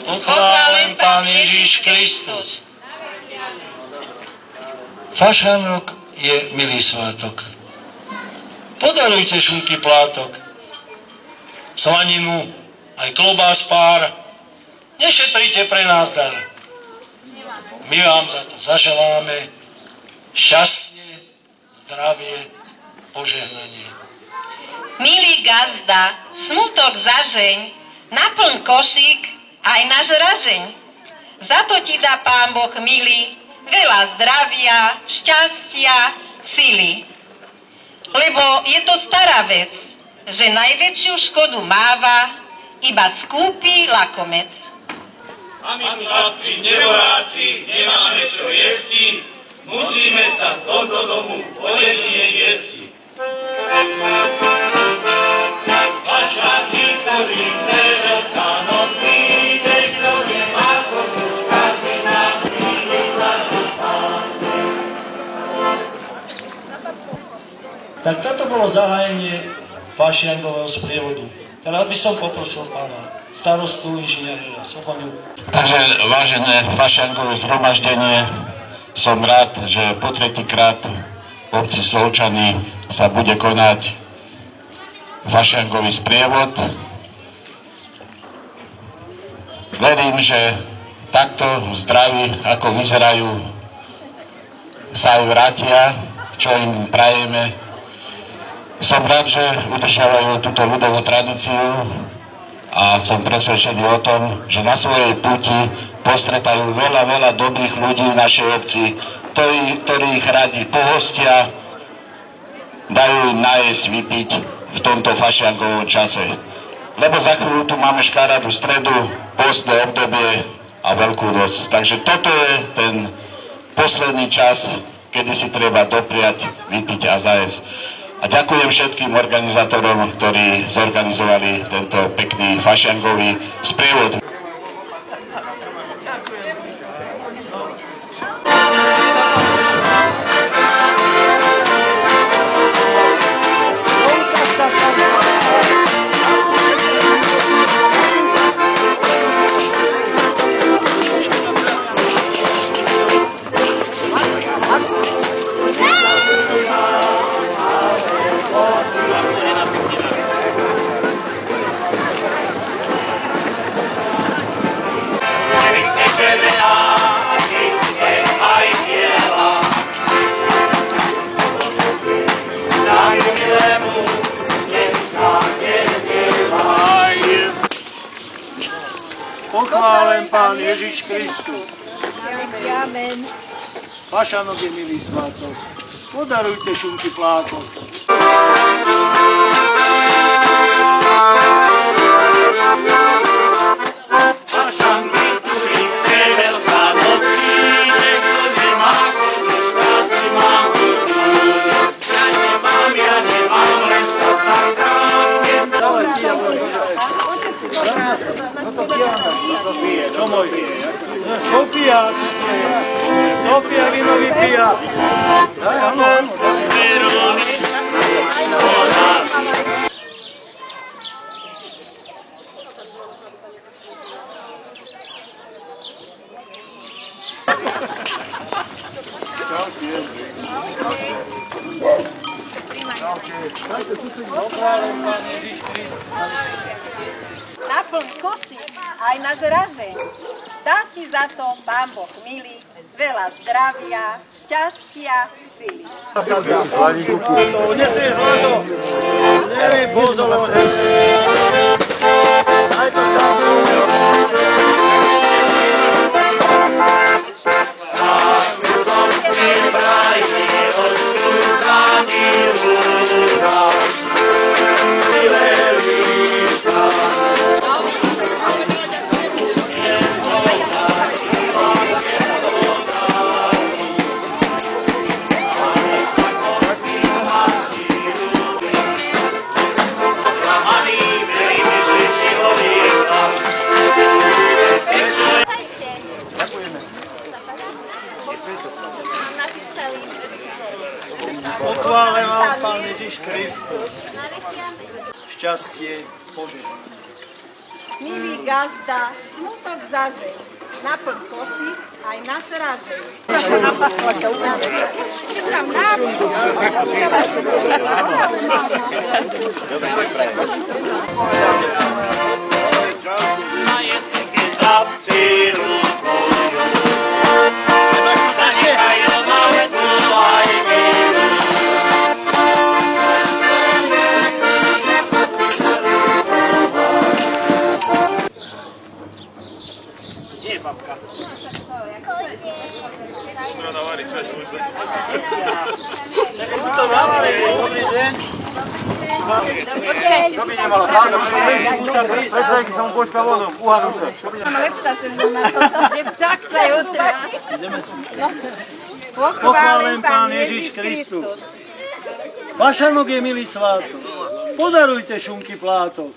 Pochválen Pán Ježiš Kristus. Fašánok je milý svátok. Podarujte šunky plátok, slaninu, aj klobás pár. Nešetrite pre nás dar. My vám za to zaželáme šťastie, zdravie, požehnanie. Milý gazda, smutok zažeň, naplň košík aj náš ražeň. Za to ti dá Pán Boh milý veľa zdravia, šťastia, sily. Lebo je to stará vec, že najväčšiu škodu máva iba skúpy lakomec. A my chlapci, neboráci, nemáme čo jesti, musíme sa z tohto domu pojedine jesti. Fašáky, ktorí celé noc príde, kto nemá komu škáci na príde za to pásne. Tak toto bolo zahájenie fašiangového sprievodu. Teraz by som poprosil pána starostu inžiniera Sobaniu. Takže vážené fašiangové zhromaždenie, som rád, že po tretíkrát v obci Solčany sa bude konať fašiangový sprievod. Verím, že takto zdraví, ako vyzerajú, sa aj vrátia, čo im prajeme. Som rád, že udržiavajú túto ľudovú tradíciu a som presvedčený o tom, že na svojej puti postretajú veľa dobrých ľudí v našej obci, ktorí ich radi pohostia, dajú im najesť, vypiť v tomto fašiangovom čase. Lebo za chvíľu tu máme škaredú stredu, postné obdobie a Veľkú noc. Takže toto je ten posledný čas, kedy si treba dopriať, vypiť a zajesť. A ďakujem všetkým organizátorom, ktorí zorganizovali tento pekný fašiangový sprievod. Pochválen Pán Ježiš Kristus. Amen. Fašánok je milý svátok. Podarujte šunky plátok. Fašánky, ktorý chce Veľká noc príde, kto nemá komu šťastie, mám to túňo. Ja nemám, len sa tak krásne. Sofia víno vypíja. Naplň košík aj náš ražeň. Dá ti za to Pán Boh milý veľa zdravia, šťastia, sily. Nesieš hlado. Neviem, pozolo. Aj to tam. Pochválen vám Pán Ježiš Kristus. Šťastie požehnanie. Milý gazda, smutok zažeň, naplň košík aj náš ražeň. Na jesenke chlapci rukujú, zanechajú malku aj víru. Kde je babka? Kto navarí čaj už? To navári, dobrý deň. To by nemalo práve, prečo som božka vodu, uhanúša. Lepšia som na toto. Tak sa jutra. Pochválen Pán Ježiš Kristus. Fašanok je milý svátok. Podarujte šunky plátok.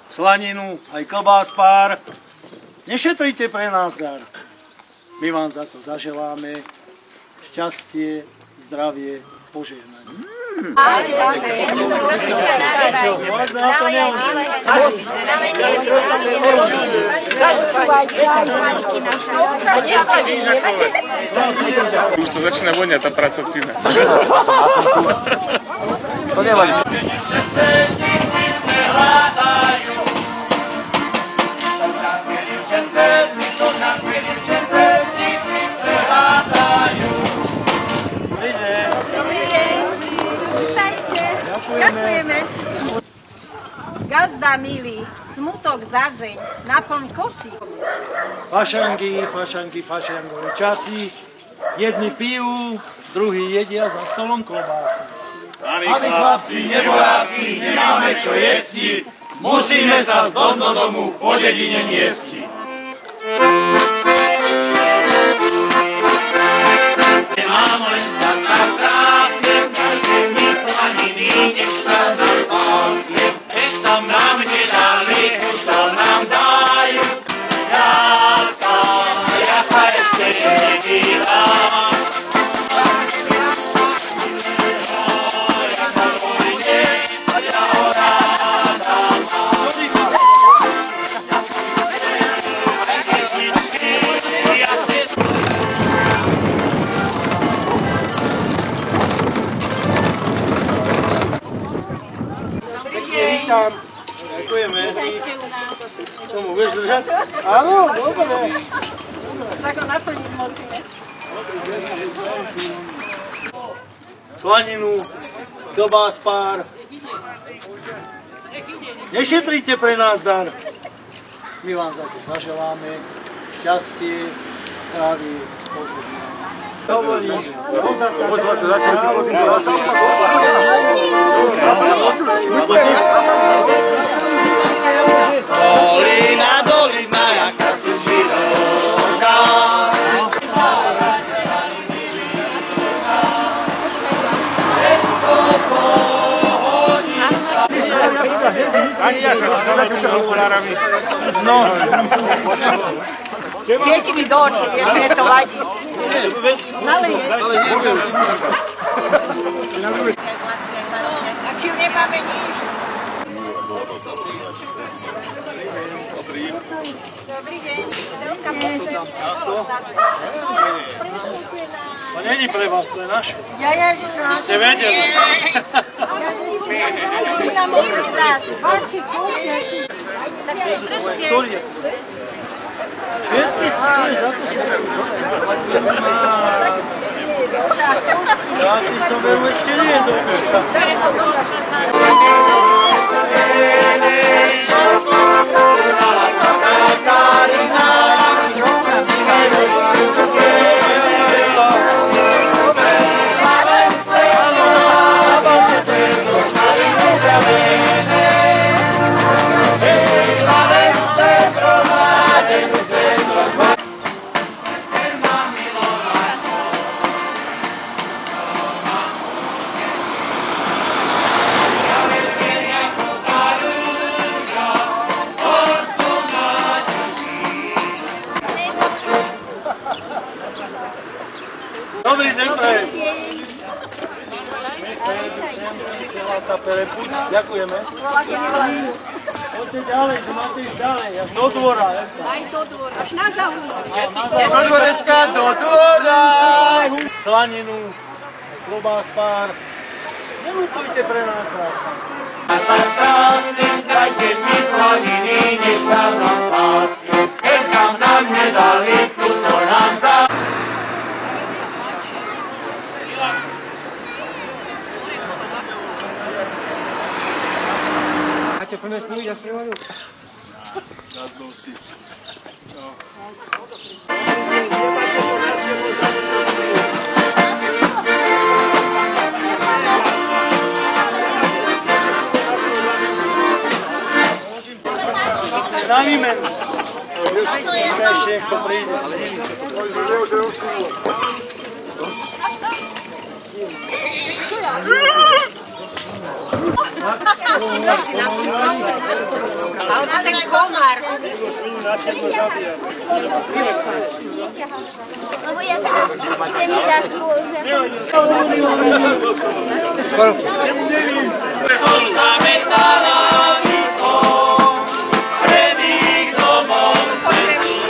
Slaninu, aj klobás pár. Nešetrite pre nás dar. My vám za to zaželáme šťastie, zdravie, požehnanie. Už to začína voňať tá prasocina. To nevadí. Ďakujeme. Gazda milý, smutok zažeň, naplň košík. Fašanky, časy. Jedni pijú, druhí jedia za stolom klobásy. A my chlapci, neboráci, nemáme čo jesti, musíme sa z domu do domu po dedine niesti. Mám len sa na kráse, každé dni slaniny, nech sa nám pásne. Keď tam nám nedali, to nám dajú. Ja sa ešte nedívam. Ďakujeme. Tomu vieš držať? Áno, dobre. Tak ho naplniť musíme. Slaninu, klobás pár. Nešetrite pre nás dar. My vám za to zaželáme šťastie, zdravie, požehnanie. Dolina, jaká sú široká. Ani ja sa s okulárami. No. Svieti mi do očí, vieš, mne to vadí. A či nemáme nič? Dobrý deň. To není pre vás, to je naše. Ja Ste vedeli. Vy nám môžete dať. Páči, kúšňači. Tak držte. Ktorý je? Všetky stojí za to, že ja ty som veru ešte nie je dobrúška. Dobrý deň prajem. Celá tá perepuť. Ďakujeme. Poďte ďalej, že máte ísť ďalej. Až do dvora. Aj do dvora. Až na zahunu. Do dvorečka, do dvora. Slaninu, klobás pár. Nelutujte pre nás. A tak prosím, dajte mi slaniny, nech sa nám pási. Keď nám nedali, to nám dá. Čo poďme s nimi, ja snívajú? Žadlovci. Na výmenu. Ešte kto príde. Ale ten komár. Lebo ja teraz chcem ísť za spôžem. Som zametala výsom, pred ich domom cestu.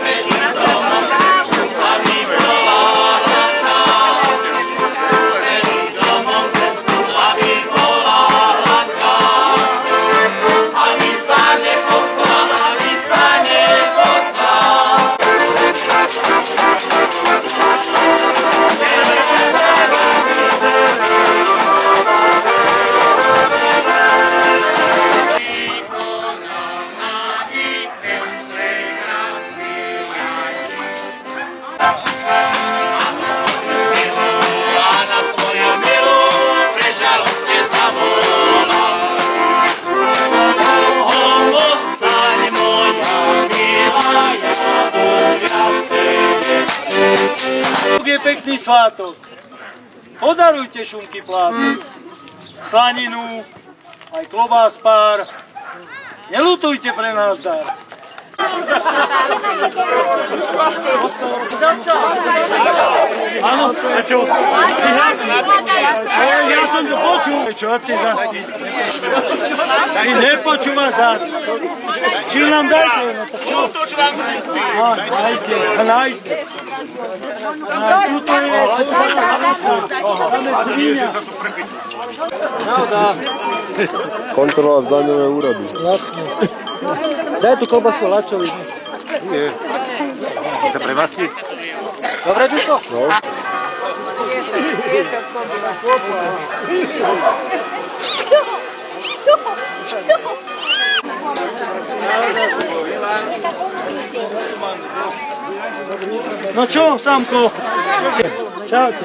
Pred ich domom cestu, aby bola hladká. Pred ich domom cestu, aby bola hladká. Aby sa nepotla, aby sa nepotla. Je pekný svátok. Podarujte šunky plátu, slaninu, aj klobás pár. Nelutujte pre nás dar. Áno, a čo? Ja som to počul. Čo ty zas? Ty nepočúvaš zas. Či nám dajte? Dajte, dajte. Tuto je svinia. Kontrola z daňového úradu. Jasne. Daj tu kolbasu Lačovi. Nie. Sa premastí? Dobre, Duško? No. No čo, Samko? Čaute.